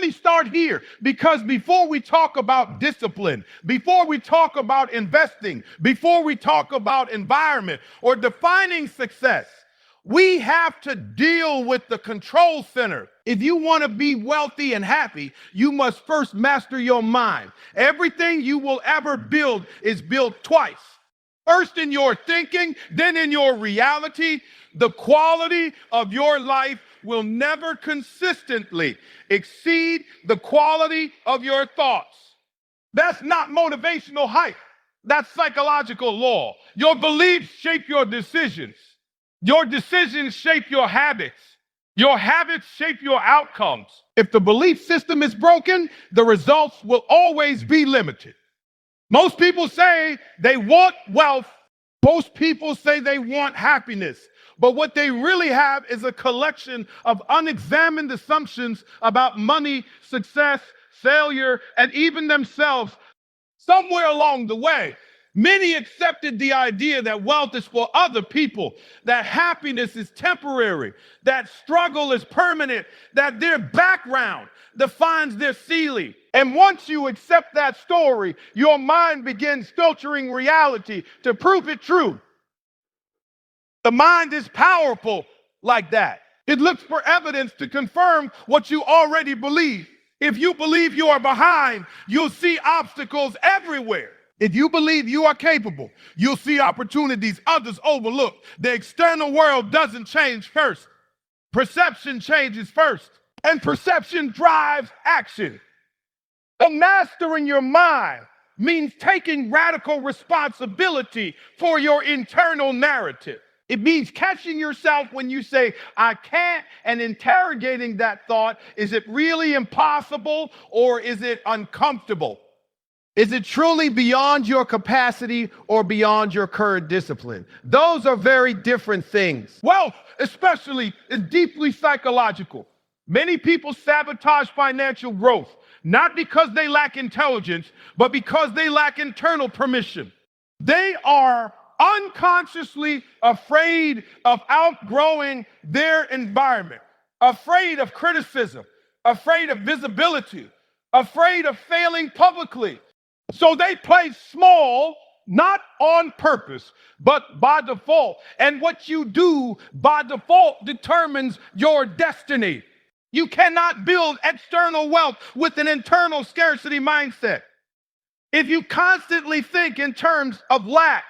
me start here, because before we talk about discipline, before we talk about investing, before we talk about environment or defining success, we have to deal with the control center. If you want to be wealthy and happy, you must first master your mind. Everything you will ever build is built twice. First in your thinking, then in your reality. The quality of your life will never consistently exceed the quality of your thoughts. That's not motivational hype. That's psychological law. Your beliefs shape your decisions. Your decisions shape your habits. Your habits shape your outcomes. If the belief system is broken, the results will always be limited. Most people say they want wealth. Most people say they want happiness. But what they really have is a collection of unexamined assumptions about money, success, failure, and even themselves. Somewhere along the way, many accepted the idea that wealth is for other people, that happiness is temporary, that struggle is permanent, that their background defines their ceiling. And once you accept that story, your mind begins filtering reality to prove it true. The mind is powerful like that. It looks for evidence to confirm what you already believe. If you believe you are behind, you'll see obstacles everywhere. If you believe you are capable, you'll see opportunities others overlook. The external world doesn't change first. Perception changes first, and perception drives action. And mastering your mind means taking radical responsibility for your internal narrative. It means catching yourself when you say, I can't, and interrogating that thought. Is it really impossible, or is it uncomfortable? Is it truly beyond your capacity or beyond your current discipline? Those are very different things. Wealth, especially, is deeply psychological. Many people sabotage financial growth, not because they lack intelligence, but because they lack internal permission. They are unconsciously afraid of outgrowing their environment, afraid of criticism, afraid of visibility, afraid of failing publicly. So they play small, not on purpose, but by default. And what you do by default determines your destiny. You cannot build external wealth with an internal scarcity mindset. If you constantly think in terms of lack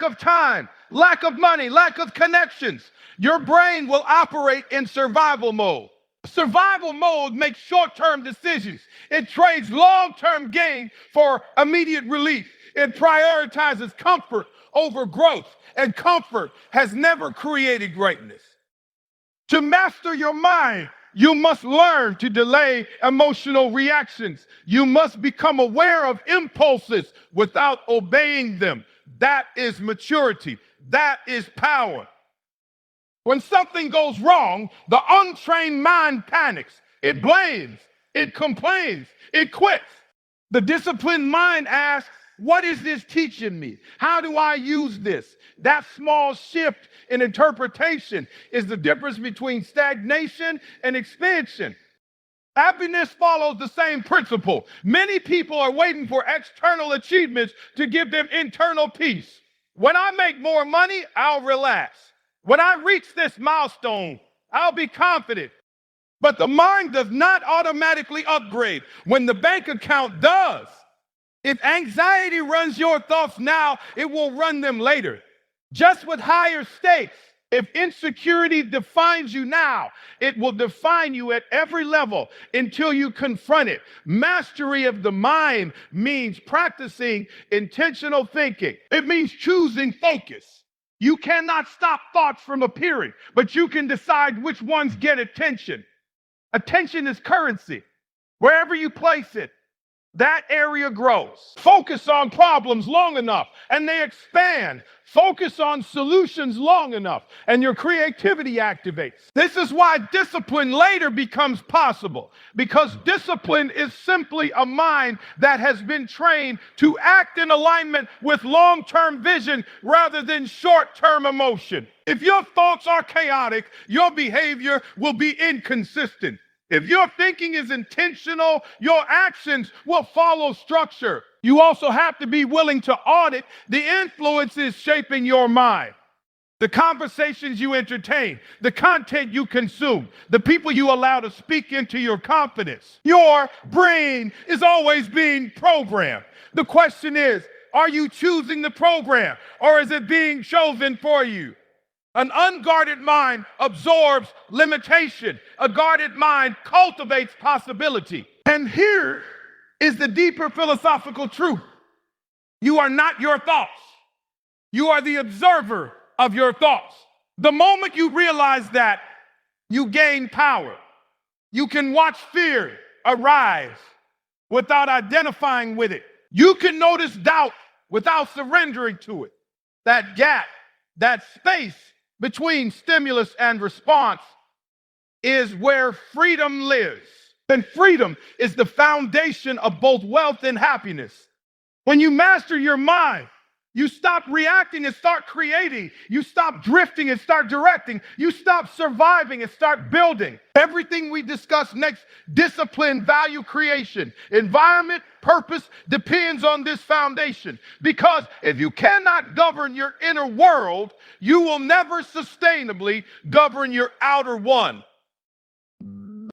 of time, lack of money, lack of connections, your brain will operate in survival mode. Survival mode makes short-term decisions. It trades long-term gain for immediate relief. It prioritizes comfort over growth, and comfort has never created greatness. To master your mind, you must learn to delay emotional reactions. You must become aware of impulses without obeying them. That is maturity. That is power. When something goes wrong, the untrained mind panics. It blames. It complains. It quits. The disciplined mind asks, what is this teaching me? How do I use this? That small shift in interpretation is the difference between stagnation and expansion. Happiness follows the same principle. Many people are waiting for external achievements to give them internal peace. When I make more money, I'll relax. When I reach this milestone, I'll be confident. But the mind does not automatically upgrade when the bank account does. If anxiety runs your thoughts now, it will run them later. Just with higher stakes, if insecurity defines you now, it will define you at every level until you confront it. Mastery of the mind means practicing intentional thinking. It means choosing focus. You cannot stop thoughts from appearing, but you can decide which ones get attention. Attention is currency. Wherever you place it, that area grows. Focus on problems long enough and they expand. Focus on solutions long enough and your creativity activates. This is why discipline later becomes possible, because discipline is simply a mind that has been trained to act in alignment with long-term vision rather than short-term emotion. If your thoughts are chaotic, your behavior will be inconsistent. If your thinking is intentional, your actions will follow structure. You also have to be willing to audit the influences shaping your mind. The conversations you entertain, the content you consume, the people you allow to speak into your confidence. Your brain is always being programmed. The question is, are you choosing the program or is it being chosen for you? An unguarded mind absorbs limitation. A guarded mind cultivates possibility. And here is the deeper philosophical truth. You are not your thoughts. You are the observer of your thoughts. The moment you realize that, you gain power. You can watch fear arise without identifying with it. You can notice doubt without surrendering to it. That gap, that space between stimulus and response is where freedom lives. And freedom is the foundation of both wealth and happiness. When you master your mind, you stop reacting and start creating. You stop drifting and start directing. You stop surviving and start building. Everything we discuss next, discipline, value creation, environment, purpose, depends on this foundation. Because if you cannot govern your inner world, you will never sustainably govern your outer one.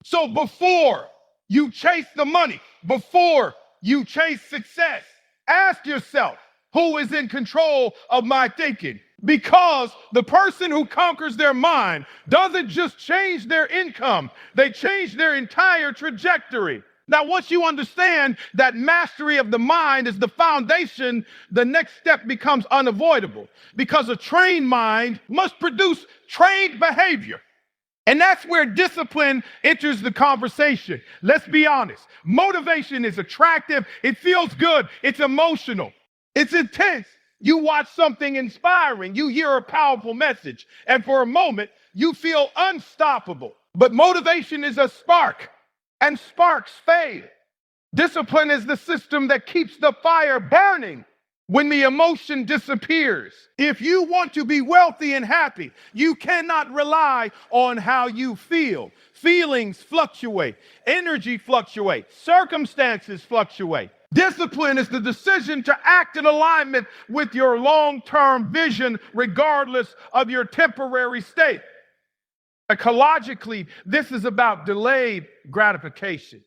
So before you chase the money, before you chase success, ask yourself, who is in control of my thinking? Because the person who conquers their mind doesn't just change their income, they change their entire trajectory. Now, once you understand that mastery of the mind is the foundation, the next step becomes unavoidable, because a trained mind must produce trained behavior. And that's where discipline enters the conversation. Let's be honest. Motivation is attractive. It feels good. It's emotional. It's intense. You watch something inspiring. You hear a powerful message. And for a moment, you feel unstoppable. But motivation is a spark, and sparks fade. Discipline is the system that keeps the fire burning when the emotion disappears. If you want to be wealthy and happy, you cannot rely on how you feel. Feelings fluctuate, energy fluctuates, circumstances fluctuate. Discipline is the decision to act in alignment with your long-term vision, regardless of your temporary state. Ecologically, this is about delayed gratification.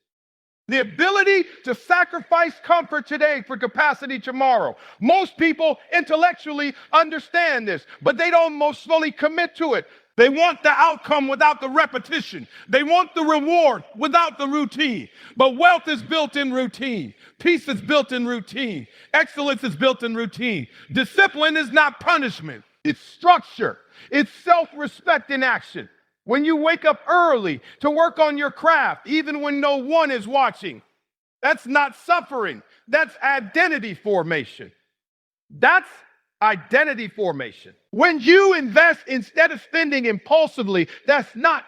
The ability to sacrifice comfort today for capacity tomorrow. Most people intellectually understand this, but they don't most fully commit to it. They want the outcome without the repetition. They want the reward without the routine. But wealth is built in routine. Peace is built in routine. Excellence is built in routine. Discipline is not punishment. It's structure. It's self-respect in action. When you wake up early to work on your craft, even when no one is watching, that's not suffering. That's identity formation. That's identity formation. When you invest instead of spending impulsively, that's not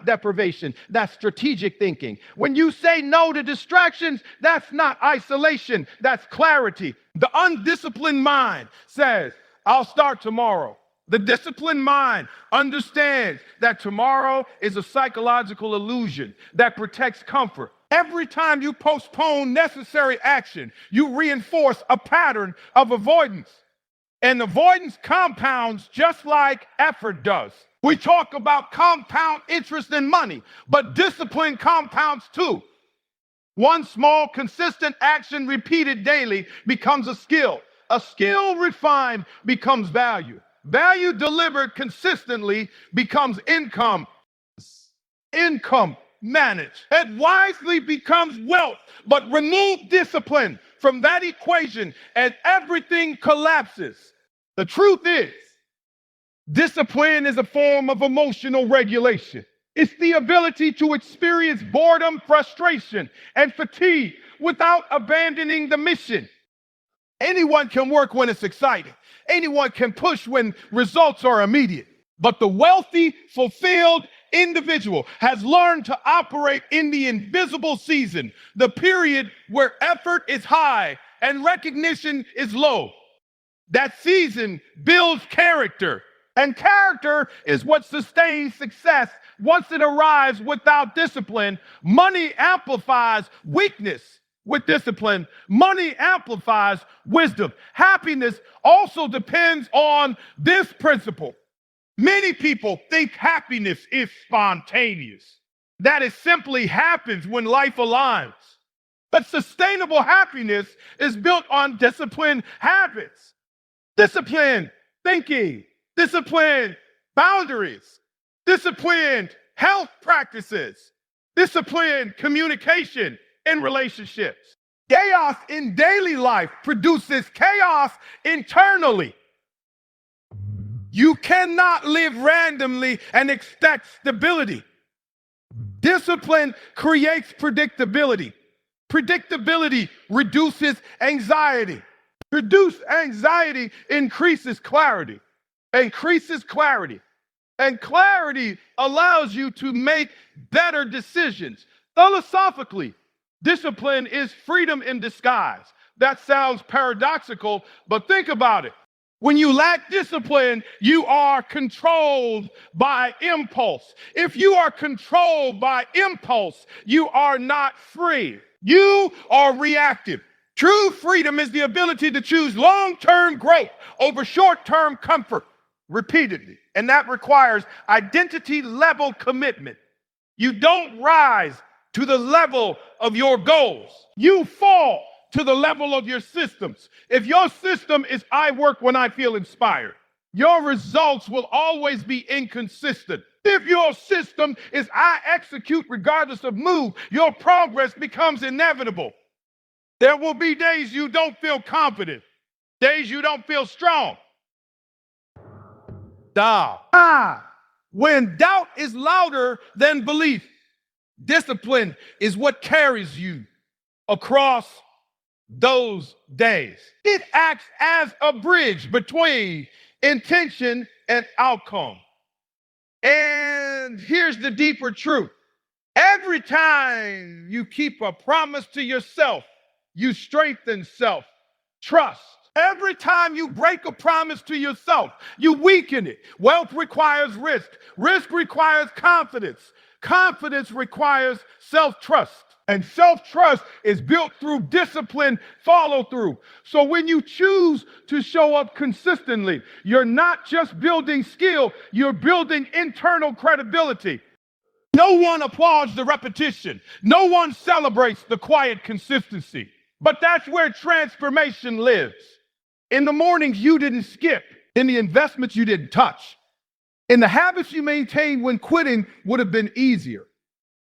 deprivation. That's strategic thinking. When you say no to distractions, that's not isolation. That's clarity. The undisciplined mind says, I'll start tomorrow. The disciplined mind understands that tomorrow is a psychological illusion that protects comfort. Every time you postpone necessary action, you reinforce a pattern of avoidance. And avoidance compounds just like effort does. We talk about compound interest in money, but discipline compounds too. One small, consistent action repeated daily becomes a skill. A skill refined becomes value. Value delivered consistently becomes income. Income managed. It wisely becomes wealth. But remove discipline from that equation and everything collapses. The truth is, discipline is a form of emotional regulation. It's the ability to experience boredom, frustration, and fatigue without abandoning the mission. Anyone can work when it's exciting. Anyone can push when results are immediate. But the wealthy, fulfilled individual has learned to operate in the invisible season, the period where effort is high and recognition is low. That season builds character. And character is what sustains success. Once it arrives without discipline, money amplifies weakness. With discipline, money amplifies wisdom. Happiness also depends on this principle. Many people think happiness is spontaneous, that it simply happens when life aligns. But sustainable happiness is built on disciplined habits, disciplined thinking, disciplined boundaries, disciplined health practices, disciplined communication in relationships. Chaos in daily life produces chaos internally. You cannot live randomly and expect stability. Discipline creates predictability. Predictability reduces anxiety. Reduced anxiety increases clarity. Increases clarity. And clarity allows you to make better decisions. Philosophically, discipline is freedom in disguise. That sounds paradoxical, but think about it. When you lack discipline, you are controlled by impulse. If you are controlled by impulse, you are not free. You are reactive. True freedom is the ability to choose long-term growth over short-term comfort repeatedly. And that requires identity-level commitment. You don't rise to the level of your goals. You fall to the level of your systems. If your system is I work when I feel inspired, your results will always be inconsistent. If your system is I execute regardless of mood, your progress becomes inevitable. There will be days you don't feel confident, days you don't feel strong. When doubt is louder than belief, discipline is what carries you across those days. It acts as a bridge between intention and outcome. And here's the deeper truth. Every time you keep a promise to yourself, you strengthen self-trust. Every time you break a promise to yourself, you weaken it. Wealth requires risk. Risk requires confidence. Confidence requires self-trust. And self-trust is built through disciplined follow-through. So when you choose to show up consistently, you're not just building skill, you're building internal credibility. No one applauds the repetition. No one celebrates the quiet consistency. But that's where transformation lives. In the mornings you didn't skip, in the investments you didn't touch, in the habits you maintained when quitting would have been easier.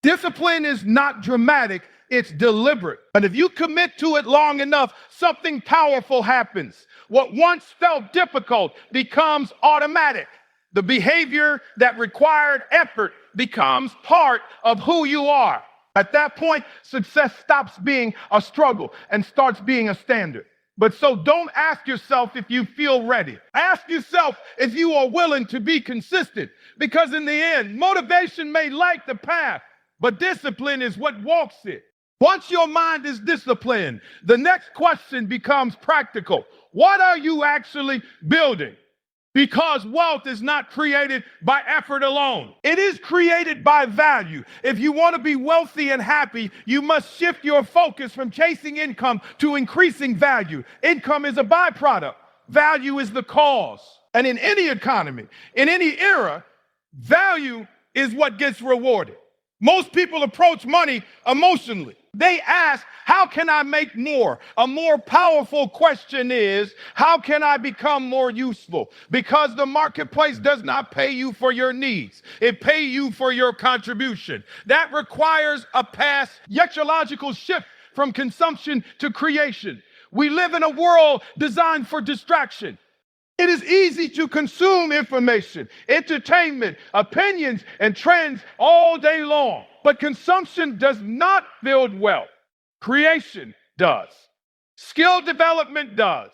Discipline is not dramatic, it's deliberate. And if you commit to it long enough, something powerful happens. What once felt difficult becomes automatic. The behavior that required effort becomes part of who you are. At that point, success stops being a struggle and starts being a standard. But so don't ask yourself if you feel ready. Ask yourself if you are willing to be consistent. Because in the end, motivation may light the path, but discipline is what walks it. Once your mind is disciplined, the next question becomes practical. What are you actually building? Because wealth is not created by effort alone. It is created by value. If you want to be wealthy and happy, you must shift your focus from chasing income to increasing value. Income is a byproduct. Value is the cause. And in any economy, in any era, value is what gets rewarded. Most people approach money emotionally. They ask, how can I make more? A more powerful question is, how can I become more useful? Because the marketplace does not pay you for your needs. It pays you for your contribution. That requires a past ecological shift from consumption to creation. We live in a world designed for distraction. It is easy to consume information, entertainment, opinions, and trends all day long. But consumption does not build wealth. Creation does. Skill development does.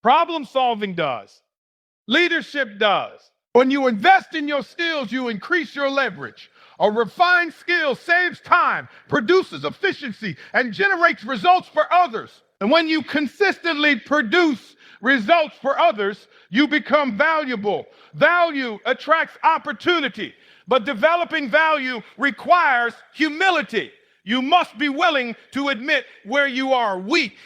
Problem solving does. Leadership does. When you invest in your skills, you increase your leverage. A refined skill saves time, produces efficiency, and generates results for others. And when you consistently produce results for others, you become valuable. Value attracts opportunity, but developing value requires humility. You must be willing to admit where you are weak.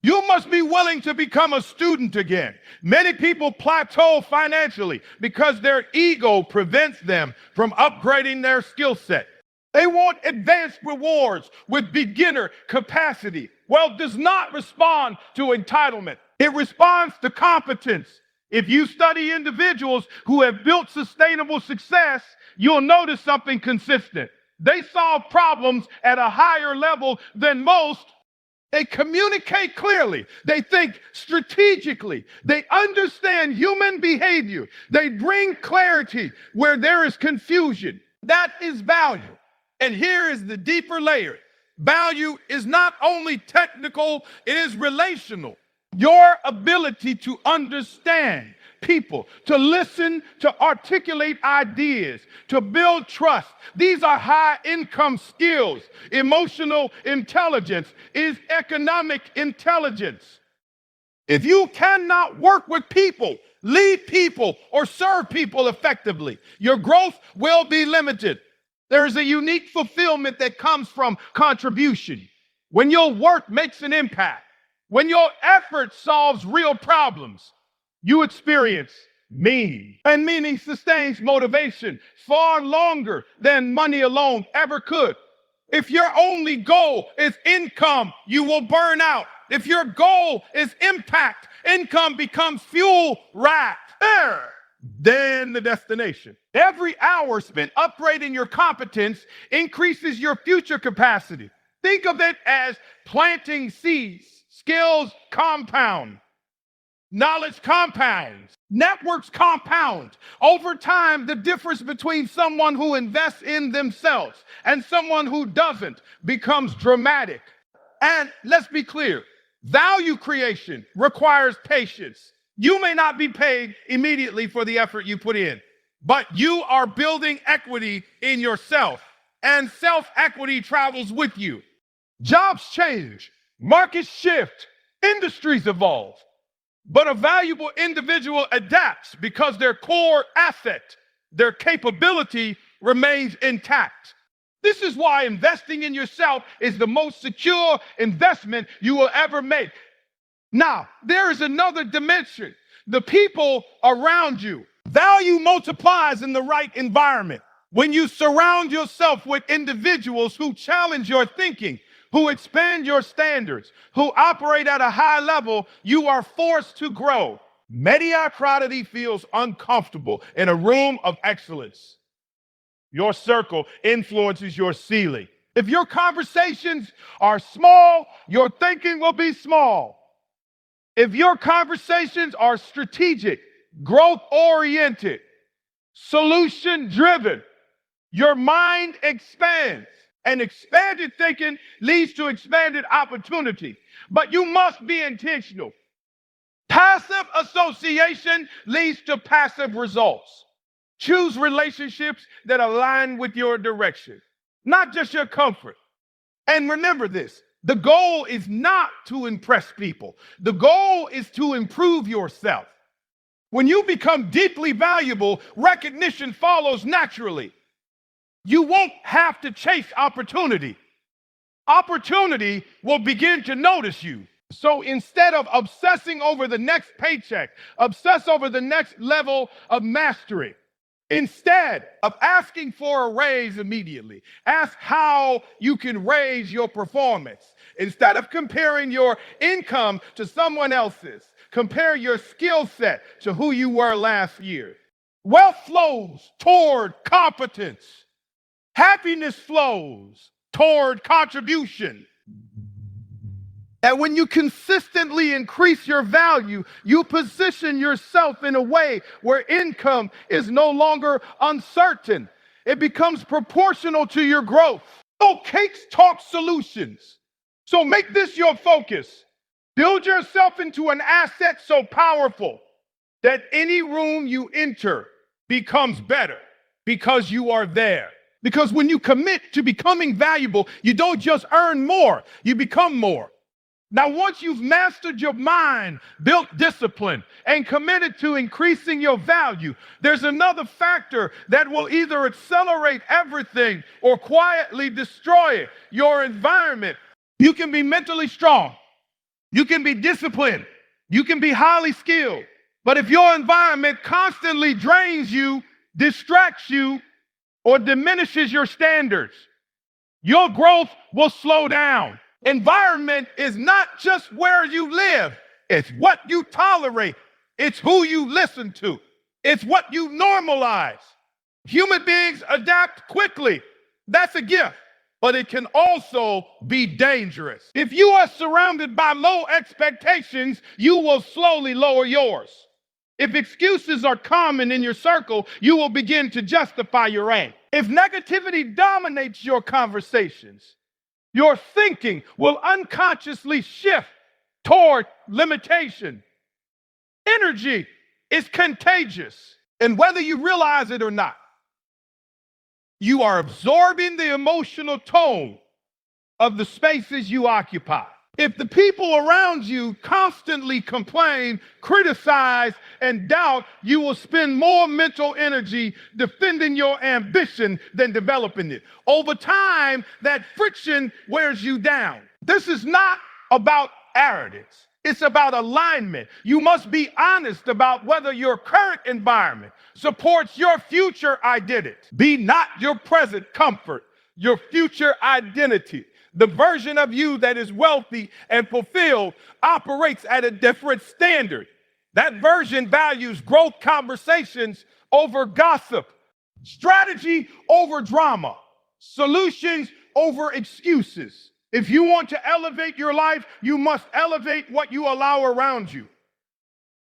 You must be willing to become a student again. Many people plateau financially because their ego prevents them from upgrading their skill set. They want advanced rewards with beginner capacity. Wealth does not respond to entitlement. It responds to competence. If you study individuals who have built sustainable success, you'll notice something consistent. They solve problems at a higher level than most. They communicate clearly. They think strategically. They understand human behavior. They bring clarity where there is confusion. That is value. And here is the deeper layer. Value is not only technical, it is relational. Your ability to understand people, to listen, to articulate ideas, to build trust. These are high income skills. Emotional intelligence is economic intelligence. If you cannot work with people, lead people, or serve people effectively, your growth will be limited. There is a unique fulfillment that comes from contribution. When your work makes an impact, when your effort solves real problems, you experience meaning. And meaning sustains motivation far longer than money alone ever could. If your only goal is income, you will burn out. If your goal is impact, income becomes fuel right there. Then the destination. Every hour spent upgrading your competence increases your future capacity. Think of it as planting seeds. Skills compound. Knowledge compounds. Networks compound. Over time, the difference between someone who invests in themselves and someone who doesn't becomes dramatic. And let's be clear, value creation requires patience. You may not be paid immediately for the effort you put in, but you are building equity in yourself, and self-equity travels with you. Jobs change, markets shift, industries evolve, but a valuable individual adapts because their core asset, their capability, remains intact. This is why investing in yourself is the most secure investment you will ever make. Now, there is another dimension. The people around you. Value multiplies in the right environment. When you surround yourself with individuals who challenge your thinking, who expand your standards, who operate at a high level, you are forced to grow. Mediocrity feels uncomfortable in a room of excellence. Your circle influences your ceiling. If your conversations are small, your thinking will be small. If your conversations are strategic, growth-oriented, solution-driven, your mind expands. And expanded thinking leads to expanded opportunity. But you must be intentional. Passive association leads to passive results. Choose relationships that align with your direction, not just your comfort. And remember this. The goal is not to impress people. The goal is to improve yourself. When you become deeply valuable, recognition follows naturally. You won't have to chase opportunity. Opportunity will begin to notice you. So instead of obsessing over the next paycheck, obsess over the next level of mastery. Instead of asking for a raise immediately, ask how you can raise your performance. Instead of comparing your income to someone else's, compare your skill set to who you were last year. Wealth flows toward competence. Happiness flows toward contribution. And when you consistently increase your value, you position yourself in a way where income is no longer uncertain. It becomes proportional to your growth. So cakes talk solutions. So make this your focus. Build yourself into an asset so powerful that any room you enter becomes better because you are there. Because when you commit to becoming valuable, you don't just earn more, you become more. Now, once you've mastered your mind, built discipline, and committed to increasing your value, there's another factor that will either accelerate everything or quietly destroy it: your environment. You can be mentally strong, you can be disciplined, you can be highly skilled, but if your environment constantly drains you, distracts you, or diminishes your standards, your growth will slow down. Environment is not just where you live, it's what you tolerate, it's who you listen to, it's what you normalize. Human beings adapt quickly. That's a gift, but it can also be dangerous. If you are surrounded by low expectations, you will slowly lower yours. If excuses are common in your circle, you will begin to justify your aim. If negativity dominates your conversations, your thinking will unconsciously shift toward limitation. Energy is contagious, and whether you realize it or not, you are absorbing the emotional tone of the spaces you occupy. If the people around you constantly complain, criticize, and doubt, you will spend more mental energy defending your ambition than developing it. Over time, that friction wears you down. This is not about arrogance. It's about alignment. You must be honest about whether your current environment supports your future identity. Be not your present comfort, your future identity. The version of you that is wealthy and fulfilled operates at a different standard. That version values growth conversations over gossip, strategy over drama, solutions over excuses. If you want to elevate your life, you must elevate what you allow around you.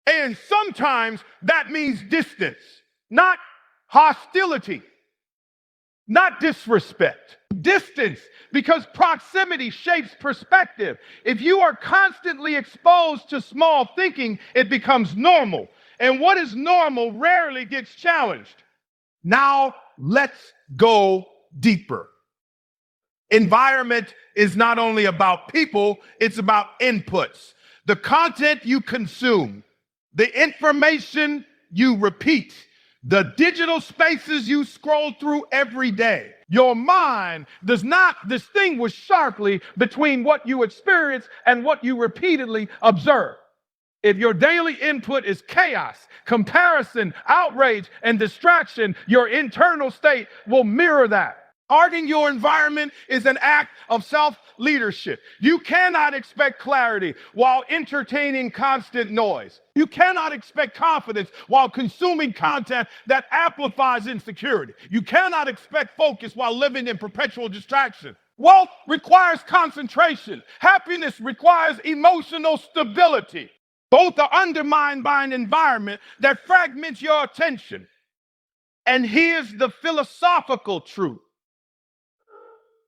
And sometimes that means distance, not hostility, not disrespect. Distance, because proximity shapes perspective. If you are constantly exposed to small thinking, it becomes normal. And what is normal rarely gets challenged. Now, let's go deeper. Environment is not only about people, it's about inputs. The content you consume, the information you repeat, the digital spaces you scroll through every day. Your mind does not distinguish sharply between what you experience and what you repeatedly observe. If your daily input is chaos, comparison, outrage, and distraction, your internal state will mirror that. Guarding your environment is an act of self-leadership. You cannot expect clarity while entertaining constant noise. You cannot expect confidence while consuming content that amplifies insecurity. You cannot expect focus while living in perpetual distraction. Wealth requires concentration. Happiness requires emotional stability. Both are undermined by an environment that fragments your attention. And here's the philosophical truth.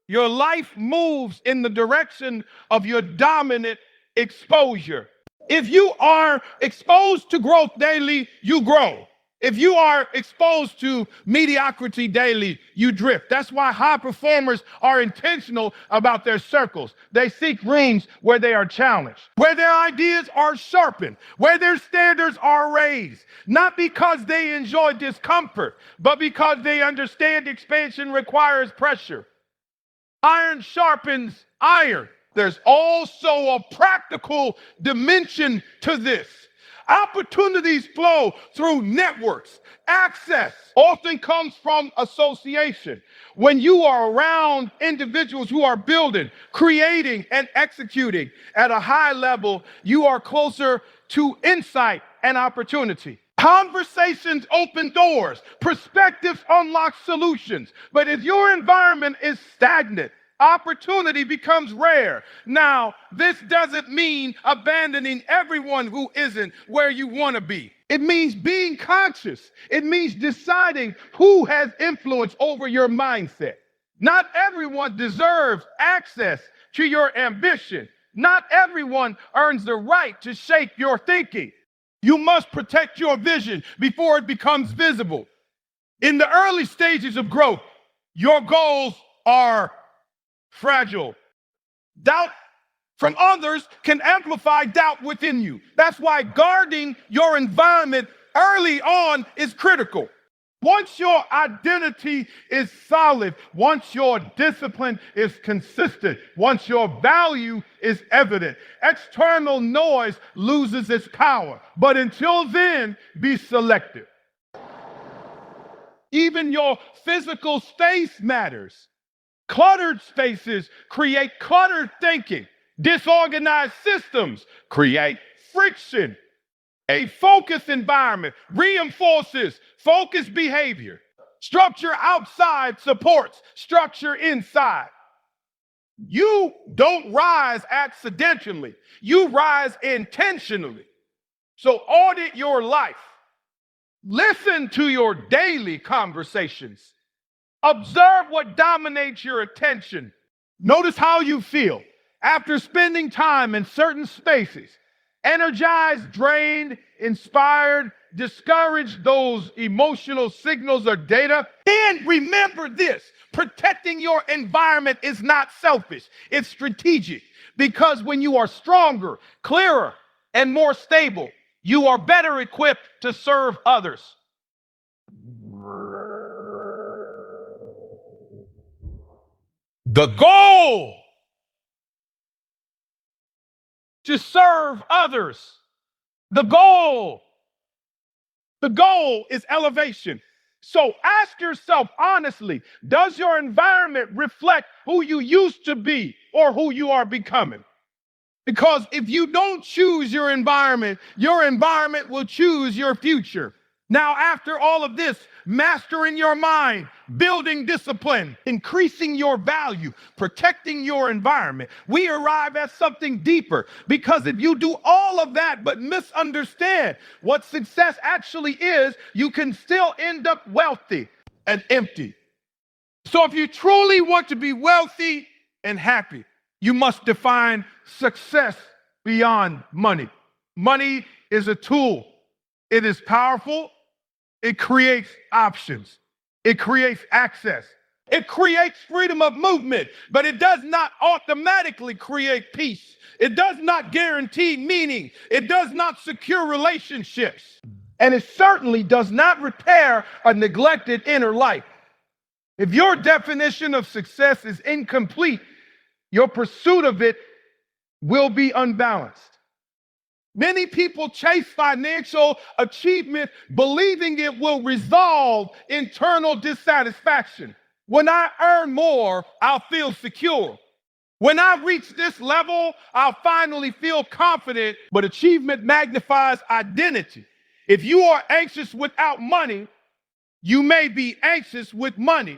Your life moves in the direction of your dominant exposure. If you are exposed to growth daily, you grow. If you are exposed to mediocrity daily, you drift. That's why high performers are intentional about their circles. They seek rings where they are challenged, where their ideas are sharpened, where their standards are raised, not because they enjoy discomfort, but because they understand expansion requires pressure. Iron sharpens iron. There's also a practical dimension to this. Opportunities flow through networks. Access often comes from association. When you are around individuals who are building, creating, and executing at a high level, you are closer to insight and opportunity. Conversations open doors. Perspectives unlock solutions. But if your environment is stagnant, opportunity becomes rare. Now, this doesn't mean abandoning everyone who isn't where you want to be. It means being conscious. It means deciding who has influence over your mindset. Not everyone deserves access to your ambition. Not everyone earns the right to shape your thinking. You must protect your vision before it becomes visible. In the early stages of growth, your goals are fragile. Doubt from others can amplify doubt within you. That's why guarding your environment early on is critical. Once your identity is solid, once your discipline is consistent, once your value is evident, external noise loses its power. But until then, be selective. Even your physical space matters. Cluttered spaces create cluttered thinking. Disorganized systems create friction. A focused environment reinforces focused behavior. Structure outside supports structure inside. You don't rise accidentally, you rise intentionally. So audit your life. Listen to your daily conversations. Observe what dominates your attention. Notice how you feel after spending time in certain spaces. Energized, drained, inspired, discouraged, those emotional signals or data. And remember this, protecting your environment is not selfish, it's strategic. Because when you are stronger, clearer, and more stable, you are better equipped to serve others. The goal to serve others. The goal is elevation. So ask yourself honestly, does your environment reflect who you used to be or who you are becoming? Because if you don't choose your environment will choose your future. Now, after all of this, mastering your mind, building discipline, increasing your value, protecting your environment, we arrive at something deeper. Because if you do all of that but misunderstand what success actually is, you can still end up wealthy and empty. So if you truly want to be wealthy and happy, you must define success beyond money. Money is a tool. It is powerful. It creates options. It creates access. It creates freedom of movement, but it does not automatically create peace. It does not guarantee meaning. It does not secure relationships. And it certainly does not repair a neglected inner life. If your definition of success is incomplete, your pursuit of it will be unbalanced. Many people chase financial achievement believing it will resolve internal dissatisfaction. When I earn more, I'll feel secure. When I reach this level, I'll finally feel confident. But achievement magnifies identity. If you are anxious without money, you may be anxious with money,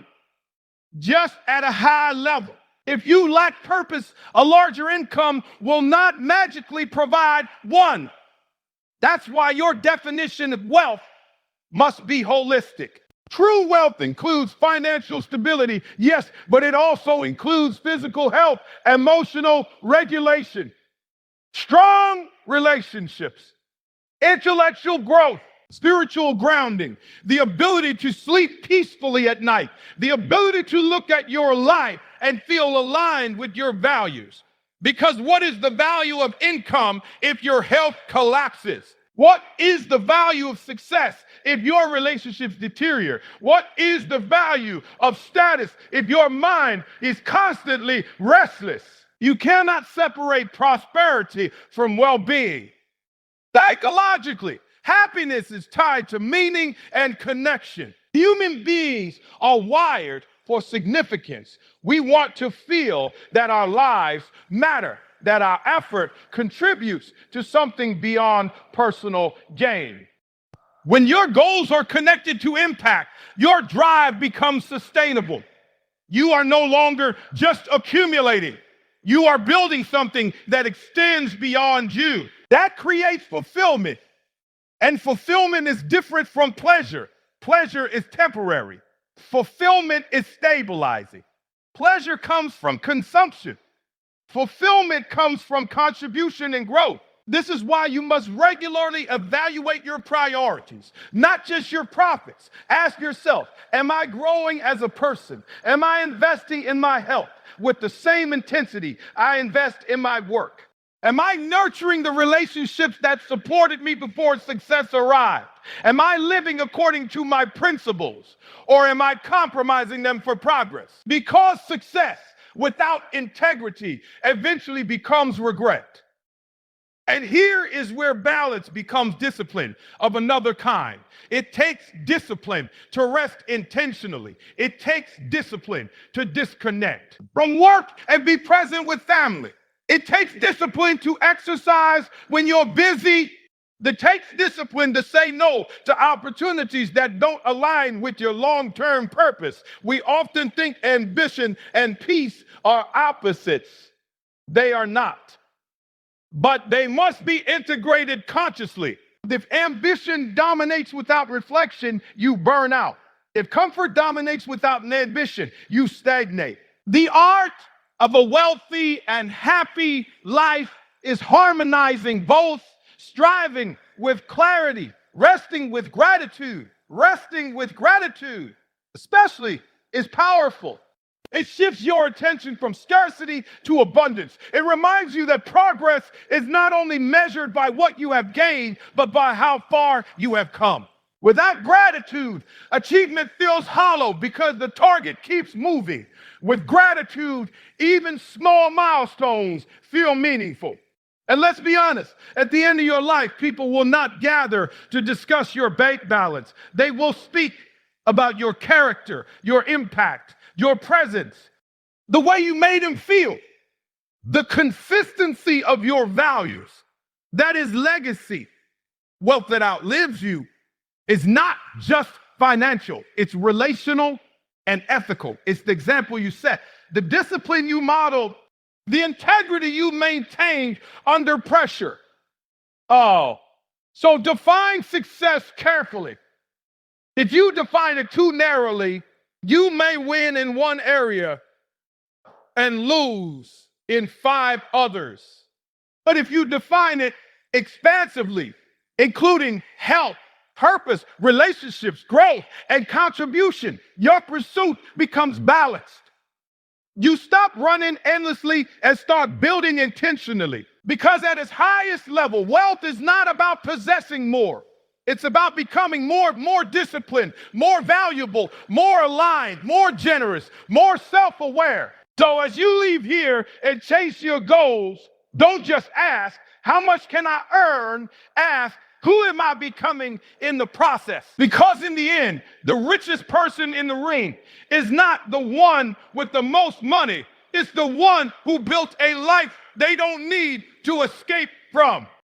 just at a high level. If you lack purpose, a larger income will not magically provide one. That's why your definition of wealth must be holistic. True wealth includes financial stability, yes, but it also includes physical health, emotional regulation, strong relationships, intellectual growth, spiritual grounding, the ability to sleep peacefully at night, the ability to look at your life and feel aligned with your values. Because what is the value of income if your health collapses? What is the value of success if your relationships deteriorate? What is the value of status if your mind is constantly restless? You cannot separate prosperity from well-being. Psychologically, happiness is tied to meaning and connection. Human beings are wired for significance. We want to feel that our lives matter, that our effort contributes to something beyond personal gain. When your goals are connected to impact, your drive becomes sustainable. You are no longer just accumulating. You are building something that extends beyond you. That creates fulfillment. And fulfillment is different from pleasure. Pleasure is temporary. Fulfillment is stabilizing. Pleasure comes from consumption. Fulfillment comes from contribution and growth. This is why you must regularly evaluate your priorities, not just your profits. Ask yourself, am I growing as a person? Am I investing in my health with the same intensity I invest in my work? Am I nurturing the relationships that supported me before success arrived? Am I living according to my principles, or am I compromising them for progress? Because success without integrity eventually becomes regret. And here is where balance becomes discipline of another kind. It takes discipline to rest intentionally. It takes discipline to disconnect from work and be present with family. It takes discipline to exercise when you're busy. It takes discipline to say no to opportunities that don't align with your long-term purpose. We often think ambition and peace are opposites. They are not. But they must be integrated consciously. If ambition dominates without reflection, you burn out. If comfort dominates without ambition, you stagnate. The art of a wealthy and happy life is harmonizing both, striving with clarity, resting with gratitude. Resting with gratitude, especially, is powerful. It shifts your attention from scarcity to abundance. It reminds you that progress is not only measured by what you have gained, but by how far you have come. Without gratitude, achievement feels hollow because the target keeps moving. With gratitude, even small milestones feel meaningful. And let's be honest, at the end of your life, people will not gather to discuss your bank balance. They will speak about your character, your impact, your presence, the way you made him feel, the consistency of your values. That is legacy. Wealth that outlives you is not just financial, it's relational and ethical. It's the example you set, the discipline you modeled, the integrity you maintained under pressure. So define success carefully. If you define it too narrowly, you may win in one area and lose in 5 others. But if you define it expansively, including health, purpose, relationships, growth, and contribution, your pursuit becomes balanced. You stop running endlessly and start building intentionally. Because at its highest level, wealth is not about possessing more. It's about becoming more disciplined, more valuable, more aligned, more generous, more self-aware. So as you leave here and chase your goals, don't just ask, how much can I earn? Ask, who am I becoming in the process? Because in the end, the richest person in the ring is not the one with the most money. It's the one who built a life they don't need to escape from.